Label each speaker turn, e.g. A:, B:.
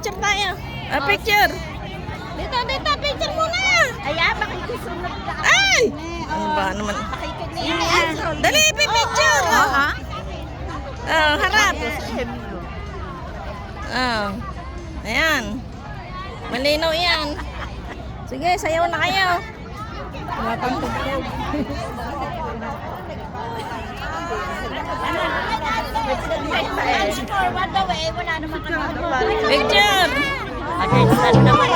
A: Picture tayo. Picture. Dito, picture muna.
B: Ayan, makikisulat na ako.
A: Ay! Ano ba naman? Dali, picture. Harap. Ayan. Malinaw yan. Sige, sayaw na kayo.
B: Forward away, wala naman kami.
A: Picture.
B: Against naman.